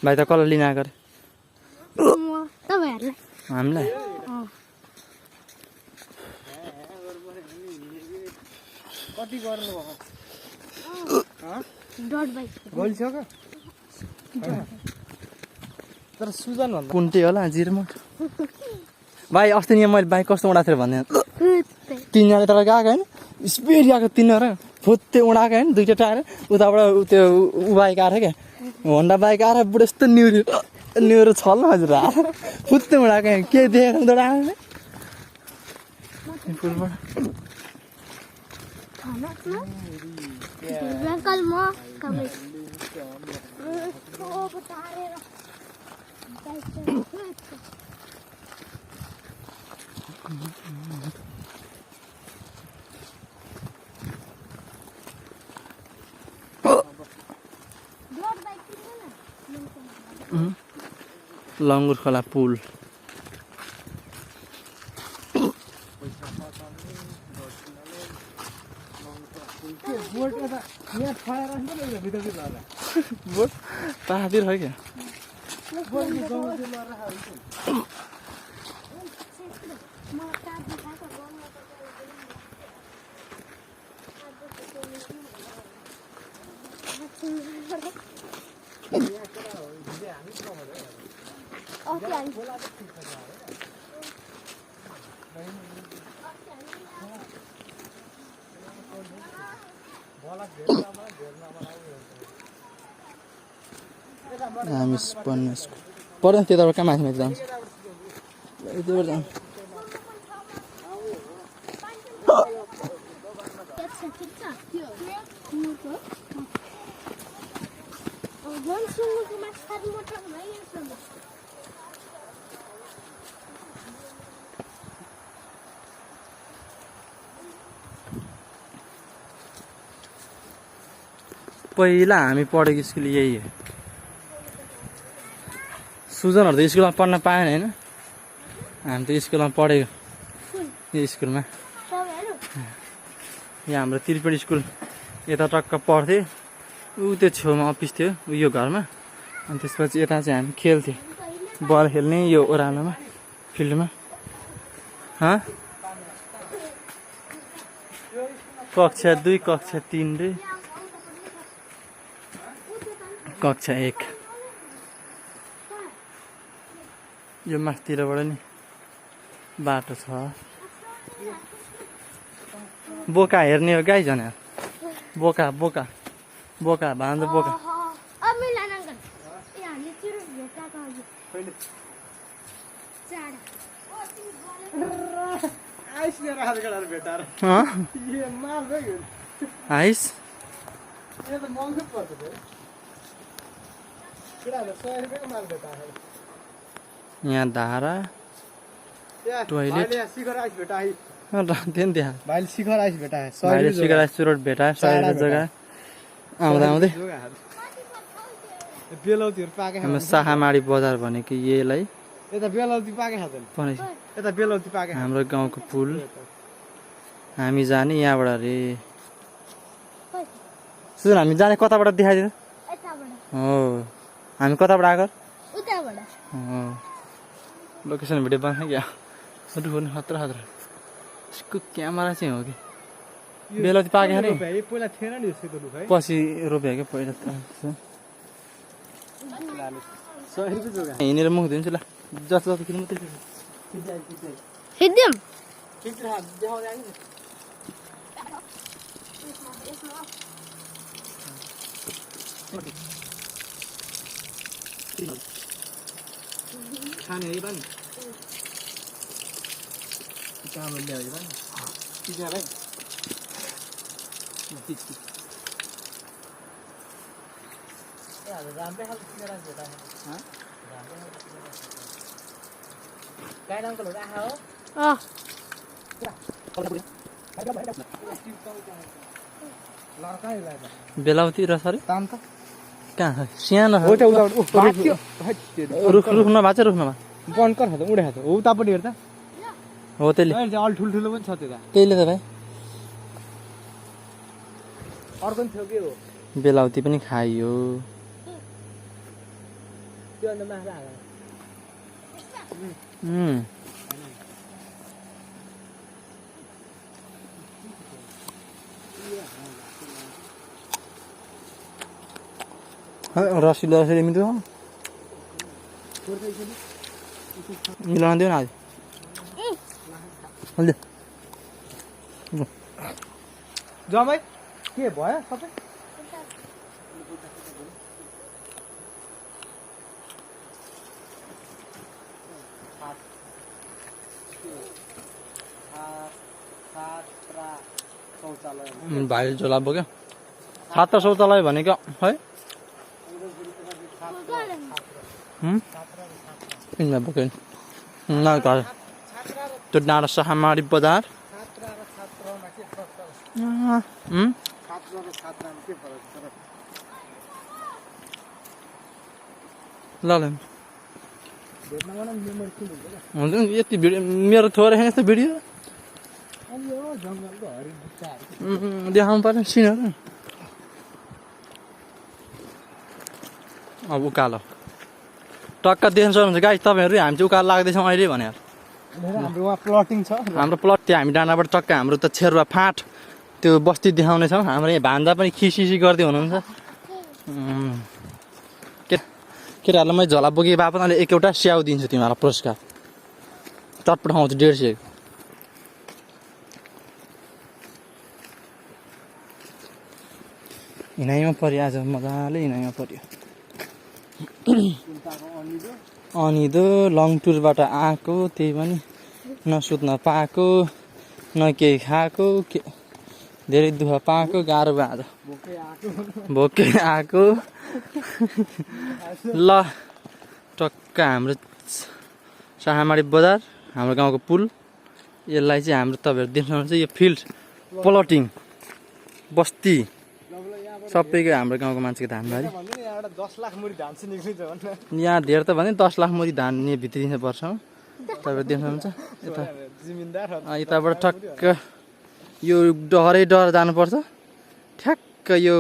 भाइ त कसलाई लिन आएको तपाईहरुलाई हामीलाई कति गर्नु भयो डट बाइक गइसक्यो तर सुजन भन्दा कुन्टे होला जिरमट भाइ अस्ति नि मैले बाइक कस्तो उडाएको थिएँ भन्ने तिनजना तर गएको होइन स्पिड गएको तिनीहरू फुत्ते उडाएको होइन दुईवटा टायर उताबाट त्यो बाइक आएर क्या होन्डा बाइक आएर बुढो यस्तो न्युरो छल्न हजुर फुत्ते उडाएको के देखेको फुलबाट अंकल म कमै ओ बतारे लङ्गुर खोला पुल बोट पाहातिर है क्या हामी पर्दैन त्यताबाट कहाँ माथि माथि जान्छ यतिबाट जान्छ पहिला हामी पढेको स्कुल यही हो सुजनहरू त स्कुलमा पढ्न पाएन होइन हामी त स्कुलमा पढेको यो स्कुलमा यहाँ हाम्रो त्रिपेडी स्कुल यता टक्क पढ्थ्यो ऊ त्यो छेउमा अफिस थियो यो घरमा अनि त्यसपछि यता चाहिँ हामी खेल्थ्यौँ बल खेल्ने यो ओह्रालोमा फिल्डमा कक्षा 2 कक्षा 3 रे कक्षा 1 यो माथितिरबाट नि बाटो छ बोका हेर्ने हो गाई झन् बोका बोका बोका भान्जो बोका आइस यहाँ धारा टॉयलेट भाइले शिखर आइस भेटा शिखर आइस रोड भेटा सही जग्गा आउँदा आउँदै बेलौतीहरु पाके हाम्रो साहामाडी बजार भनेको यसलाई यता बेलौती पाके खादैन यता बेलौती पाके हाम्रो गाउँको पुल हामी जाने यहाँबाट रे सुन हामी जाने कताबाट देखाइदिनु हो हामी कताबाट आएको उताबाट लोकेसन भिडियो बना क्या रुखुन खतरा खतरा यसको क्यामेरा चाहिँ हो कि बेलौती पाके अरे पहिला थिएन नि यसको रुख है पछि रोप्यो क्या पहिला त हिँडेर मुख दिन्छु ल जस्तो जस्तो किन मात्रै हिड्दिम खाने है पनि चामल ल्यायो पनि किन भाइ राम्रै खालको किनेर भेटा गाइड अङ्कलहरू आएको हो बेलाउती र सरी ताम त कहाँ सानो रुख रुख्न भएको छ रुख्न भएको बन्द कर खाँदा उडे खाँदा हो उतापट्टि हेर्दा हो त्यसले अलि ठुल्ठुलो पनि छ त्यता त्यहीले त भाइ अर्को पनि थियो के हो बेलाउती पनि खाइयो त्यो अन्त मासु हाल रसिलो रसिलो मिठो मिलाउन दियो न आज हल्दे जमाई के भयो सबै भाइ झोला बोक्यो छात्र शौचालय भनेको है किन बोक्यो न घर त्यो डाँडा साहामारी बजार ल ल हुन्छ नि यति भिडियो मेरो थोरै यस्तो भिडियो देखाउनु पर्ने सिनहरू अब उकालो टक्क देख्न सक्नुहुन्छ गाइस तपाईँहरू हामी चाहिँ उकालो लाग्दैछौँ अहिले भनेर हाम्रो वहाँ प्लटिङ छ हाम्रो प्लट त्यो हामी डाँडाबाट टक्क हाम्रो त छेरुवा फाँट त्यो बस्ती देखाउने छौँ हाम्रो यहाँ भान्जा पनि खिसिसी गर्दै हुनुहुन्छ केटाहरूलाई मैले झोला बोके भए पनि अहिले एकवटा स्याउ दिन्छु तिमीहरूलाई पुरस्कार चटपटाउँछु 150 हिँडाइमा पऱ्यो आज मजाले हिँडाइमा पऱ्यो अनिदो लङ टुरबाट आएको त्यही पनि नसुत्न पाएको न केही खाएको के धेरै दुःख पाएको गाह्रो भयो आज भोकै आएको ल टक्क हाम्रो साहामारी बजार हाम्रो गाउँको पुल यसलाई चाहिँ हाम्रो तपाईँहरू देख्न सक्नुहुन्छ यो फिल्ड प्लटिङ बस्ती सबैको हाम्रो गाउँको मान्छेको धानबारी यहाँ धेर त भने 10 लाख मुरी धान भित्रिन्छ वर्षमा तपाईँहरू देख्न सक्नुहुन्छ यताबाट ठक्क यो डरै डर जानुपर्छ ठ्याक्क यो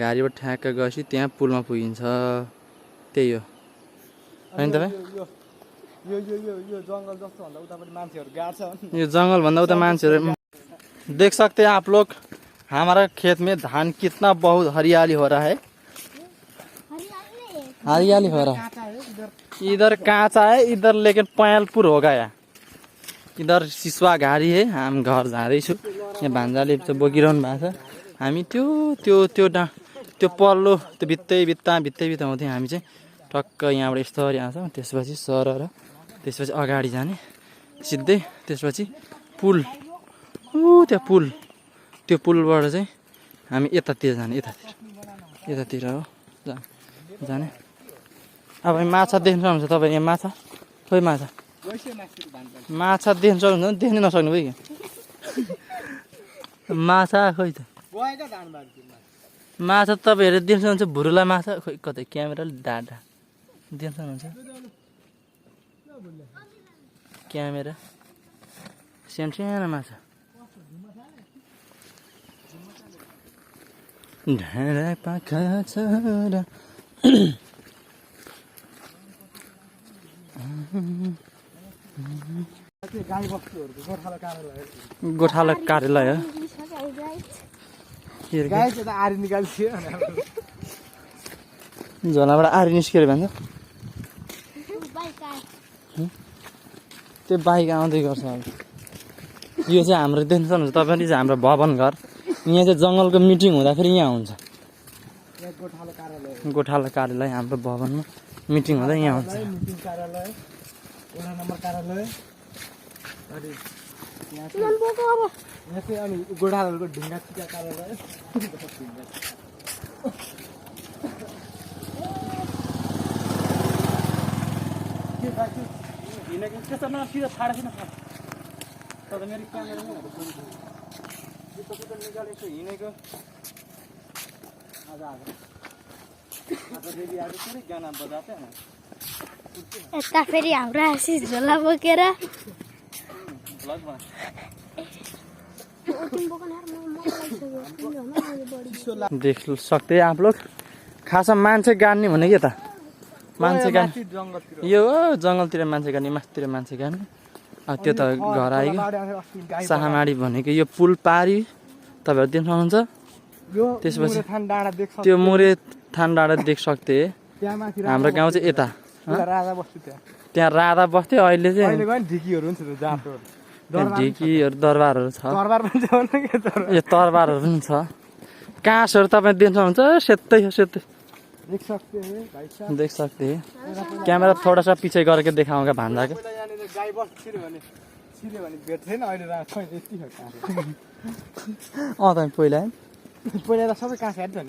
गाडीबाट ठ्याक्क गएपछि त्यहाँ पुलमा पुगिन्छ त्यही हो होइन तपाईँ यो जङ्गल भन्दा उता मान्छेहरू देख सकते हैं आप लोग हमारा खेत में धान कितना बहुत हरियाली हो रहा है हरियाली हो रहा है इधर काँचा है इधर लेकिन पयालपुर हो गया इधर सिसवा घारी है हम घर जाँदैछु यहाँ भान्जाले बोकिरहनु भएको छ हामी त्यो त्यो त्यो त्यो पल्लो त्यो भित्तै भित्ता हुँदै हामी चाहिँ टक्क यहाँबाट यस्तरी आउँछौँ त्यसपछि सर त्यसपछि अगाडि जाने सिधै त्यसपछि पुल त्यो पुल त्यो पुलबाट चाहिँ हामी यतातिर जाने यतातिर हो जाने अब माछा देख्न सक्नुहुन्छ तपाईँ यहाँ माछा खोइ माछा देख्न सक्नुहुन्छ देख्नै नसक्नु भयो क्या माछा खोइ त माछा तपाईँहरू देख्न सक्नुहुन्छ भुरुला माछा खोइ कतै क्यामेराले डाँडा देख्न सक्नुहुन्छ क्यामेरा सानो माछा ढाडा पाखा छोरा गोठाला कार्यालय हो झोलाबाट आरी निस्केर भन्छ त्यो बाइक आउँदै गर्छ अब यो चाहिँ हाम्रो देख्न सक्नुहुन्छ तपाईँले चाहिँ हाम्रो भवन घर यहाँ चाहिँ जङ्गलको मिटिङ हुँदाखेरि यहाँ हुन्छ गोठाला कार्यालय हाम्रो भवनमा मिटिङ हुँदा यहाँ हुन्छ गोठालाको ढुङ्गा टिका कार्यालय हिँडेको यता फेरि हाम्रो आशिष झोला बोकेर देख सकते हैं आप लोग खासा मान्छे गाड्ने भनेको यता मान्छे गाड्ने माथि जङ्गलतिर यो जङ्गलतिर मान्छे गाड्ने माथितिर मान्छे गाड्ने अब त्यो त घर आइगयो साहामाडी भनेको यो पुल पारी तपाईँहरू देख्न सक्नुहुन्छ यो त्यसपछि मुरेथान डाँडा देख्छ त्यो मोरे थान डाँडा देख सक्थे त्यहाँ माथि हाम्रो गाउँ चाहिँ यता राजा बस्ती त्यहाँ त्यहाँ राधा बस्थ्यो अहिले चाहिँ अहिले गयो नि ढिकीहरू हुन्छ त्यो जातहरू त्यहाँ ढिकीहरू दरबारहरू छ दरबार पनि छ भने के दरबार यो तरबारहरू पनि छ काँसहरू तपाईँ देख्न सक्नुहुन्छ सेतै सेतै देख सकते हैं भाइ साहब देख सक्थे क्यामेरा थोड़ा सा पछि गरेर देखाउँगा भान्जा क्या पहिला यहाँनिर गाई बस्थियो भने भेट्थेन अहिले राख्छ यति हो काँस तपाईँ पहिला है पहिला त सबै काँस हेर्छ नि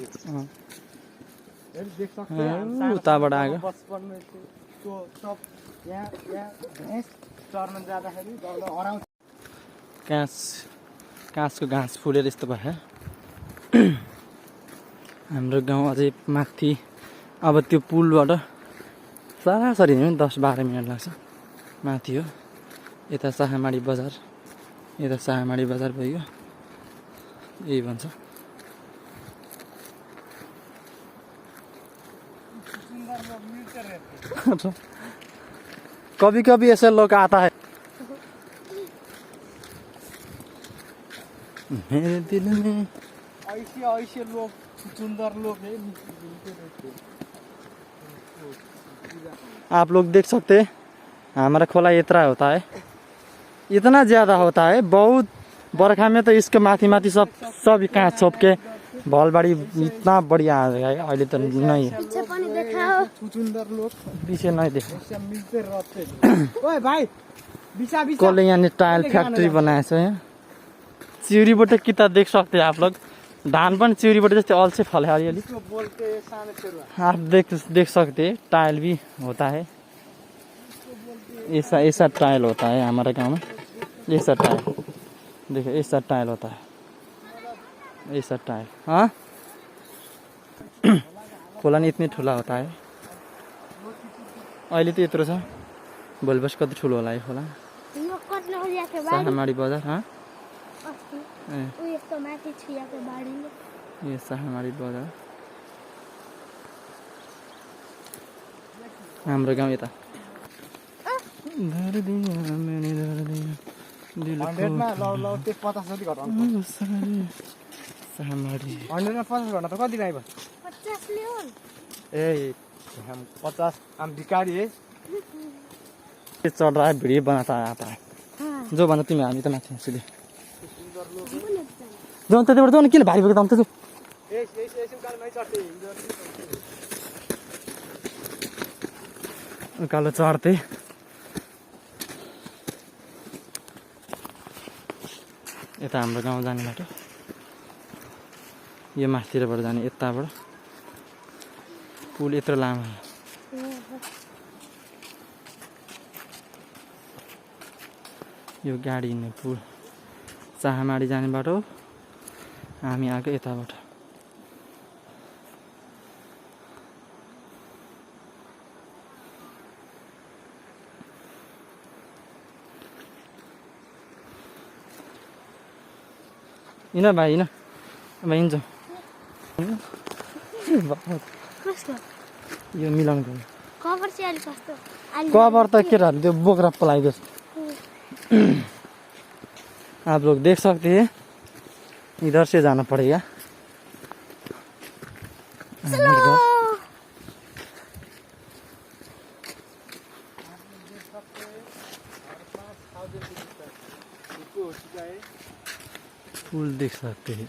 देख सकते हैं उताबाट आएको बचपन में त्यो सब यहाँ भैँस चर्न जाँदाखेरि हराउँछ काँसको घाँस फुलेर यस्तो भयो हाम्रो गाउँ अझै माथि अब त्यो पुलबाट सरासरी 10-12 मिनट लाग्छ माथि हो यता साहामाडी बजार भयो यही भन्छ कभी कभी ऐसे लोग आता है मेरे दिल में ऐसे लोग सुंदर लोग है आप लोग देख सकते हैं हमारा खोला इतना होता है इतना ज़्यादा होता है बहुत बरखा में तो इसके माथी माथी सब काँच छोप के भलबाड़ी इतना बढ़िया आ गया है अहिले तो नहीं है पीछे पनि देखाओ सुंदर लोग पीछे नहीं देखो ऐसे मिलते रहते हैं ओए भाई बिचा कसले यहाँ टाइल फैक्ट्री बनाएछ यहाँ चिउरीबाट किता देख सकते हैं आप लोग धान पनि चिउरीबाट जस्तै अल्छे फले अलिअलि इसको बोलते हैं साने शेरवा आप देख सकते हैं टाइल भी होता है ऐसा टाइल होता है हमारे गांव में ऐसा टाइल देखो ऐसा टाइल होता है ऐसा टाइल हाँ खोला नि इतनी ठुला होता है अहिले त यत्रो छ भोलिपर्सि कति ठुलो होला यो खोला यो कट्न खोजिएको बारी साहामाडी बजार हाँ अस्ति ए उ यस्तो माथि छियाको बारीले ये साहामाडी बजार हाम्रो गाउँ यता हन्ड्रेडमा ल त्यो 50 जति घटाउनु साहामाडी 100 मा 50 घटा त कति गाई भयो 50 ल्याउ ए हम 50 हम भिखारी है ये चढ़ रहा है वीडियो बनाता है आता है जो भन्दा तिमी हामी त माथि सिधै जाउँ त्यतिबाट जाउँ न किन भारी भएको त अन्त एकछिन कालमै चढ्थे उकालो चढ्थे यता हाम्रो गाउँ जाने बाटो यो माथितिरबाट जाने यताबाट पुल यत्रो लामो यो गाडी हिँड्ने पुल साहामाडी जाने बाटो हामी आएको यताबाट हिँड भाइ हिँड अब हिँड्छौँ कस्तो यो मिलाउनु कभर चाहिँ अलि कस्तो कभर त केटाहरूले त्यो बोक्रा पलाइदियोस् आप लोग देख सकते हैं इधर से जाना पड़ेगा फूल देख सकते हैं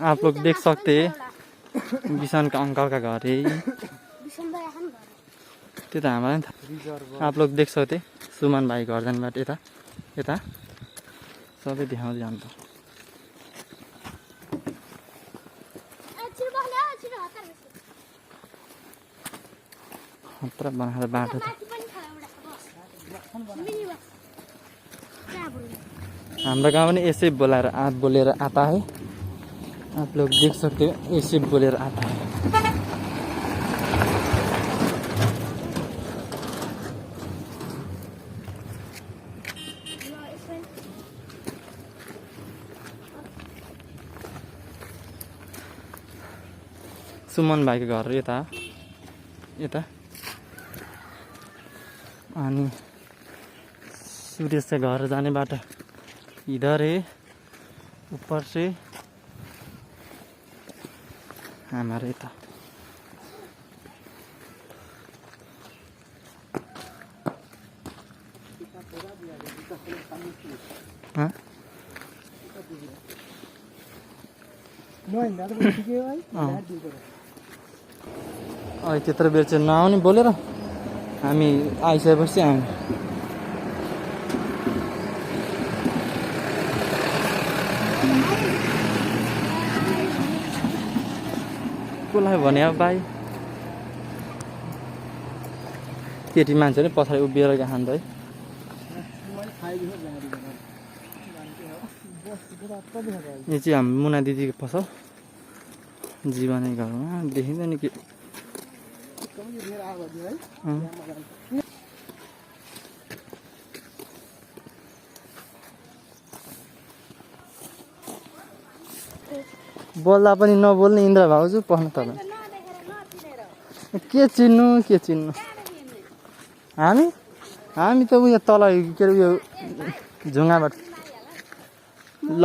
आप लोग देख सकते हैं बिसन का अंकल का घर है त्यो त हामीलाई नि थाहा आप लोग देख सकते सुमन भाइ घर जाने बाटो यता यता सबै देखाउँदै जानु त खतरा बनाएर बाटो त हाम्रो गाउँ पनि यसै बोलेर आता है आप लोग देख सकते हो ऐसे बोलेर आता है सुमन भाइको घर यता अनि सूर्य से घर जाने बाटो इधर है ऊपर से हमारे यता हाँ त्यत्रो बेर चाहिँ नआउने बोलेर हामी आइसकेपछि आउने कसलाई भने अब भाइ केटी मान्छेले पछाडि उभिएर खान्छ है यो चाहिँ हाम्रो मुना दिदीको पसल जीवनै घरमा देखिँदैन कि बोल्दा पनि नबोल्ने इन्द्र भाउजू पढ्नु त के चिन्नु हामी त उयो तल के अरे उयो झुङ्गाबाट ल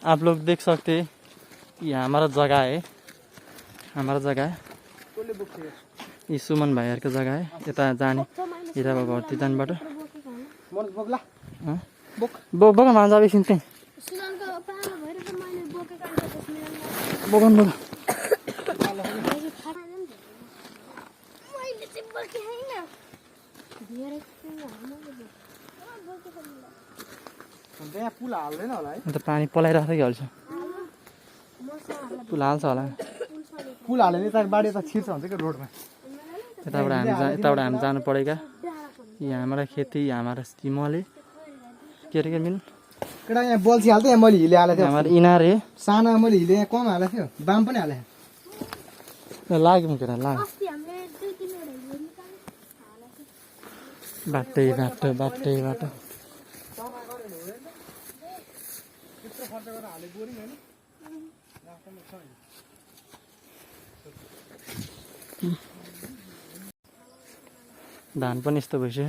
आप लोग देख सकते हैं ये हमारा जगह है ये सुमन भाइहरुको जग्गा है यता जाने हिराबा घरतिर जानेबाट बोक मान्छ अब एकछिन त्यही बोकन पुल हाल्दैन होला है अन्त पानी पलाइराख्दै हाल्छ पुल हाल्छ होला पुल हाल्यो भने त बाढी त छिर्छ हुन्छ कि रोडमा यताबाट हामी जानु परेका यहाँ हमारा खेती यहाँ हमारा स्टिमले के अरे के मिन केटा यहाँ बल्छी हाल्दै यहाँ मैले हिले हालेको थिएँ हमारा इनार है साना मैले हिले यहाँ कम हालेको थियो बाम पनि हालेँ लाग्यो केटा लाग्यो बाटो धान पनि यस्तो भइसक्यो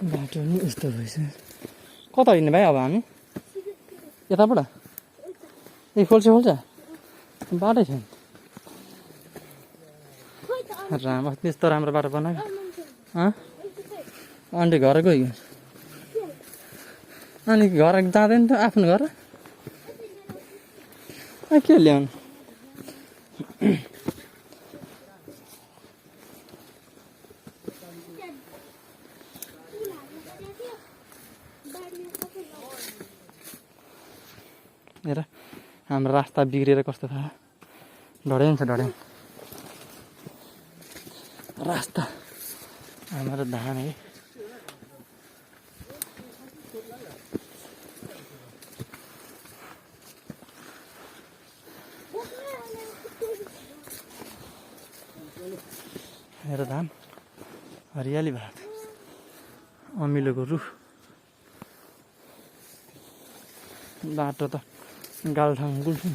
बाटो पनि यस्तो भइसक्यो कता हिँड्ने भाइ अब हामी यताबाट ए खोल्छ बाटै छैन राम्रो त्यस्तो राम्रो बाटो बनायो अन्त घर गयो अनि घर जाँदैन त आफ्नो घर के ल्याउनु हेर हाम्रो रास्ता बिग्रेर कस्तो थाहा ढडेन रास्ता हाम्रो धान है हेर धान हरियाली भात अमिलोको रुख बाटो त गालठाङ गुल्छु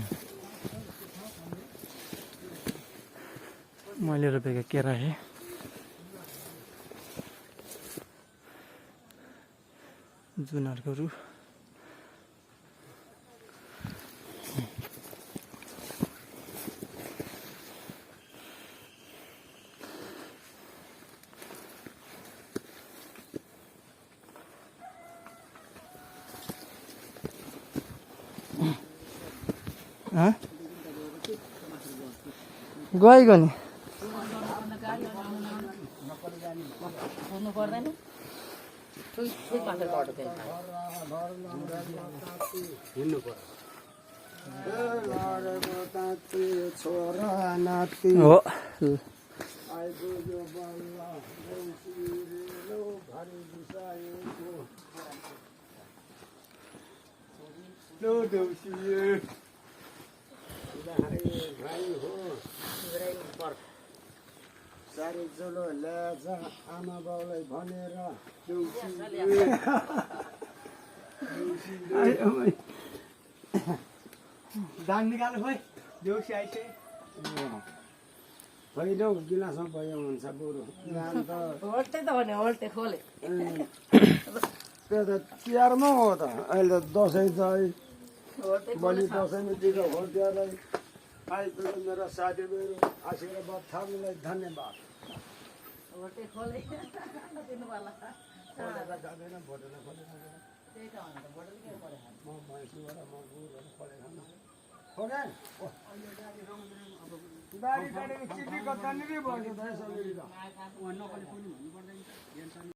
मैले रोपेको केरा है जुनहरूको रुख गएको नि छोरा नाति हो आइपुग्यो बल्ल देउसीलो घरी बिसाएको लो देउसी भाइ हो साह्रै चलो ल्याएछ आमा बाउलाई भनेर देउसी दान निकाल्नु खोइ देउसी आइसक्यो होइन हौ गिलासमा भयो हुन्छ बरु त्यो त तिहारमा हो त अहिले त दसैँ छ बलि दसैँमा दिएको होटेलाई आइपुग्यो मेरो साथीहरू आशीर्वाद थाप्नुलाई धन्यवाद दारी काटेर चिठी कता नि भयो त यसरी त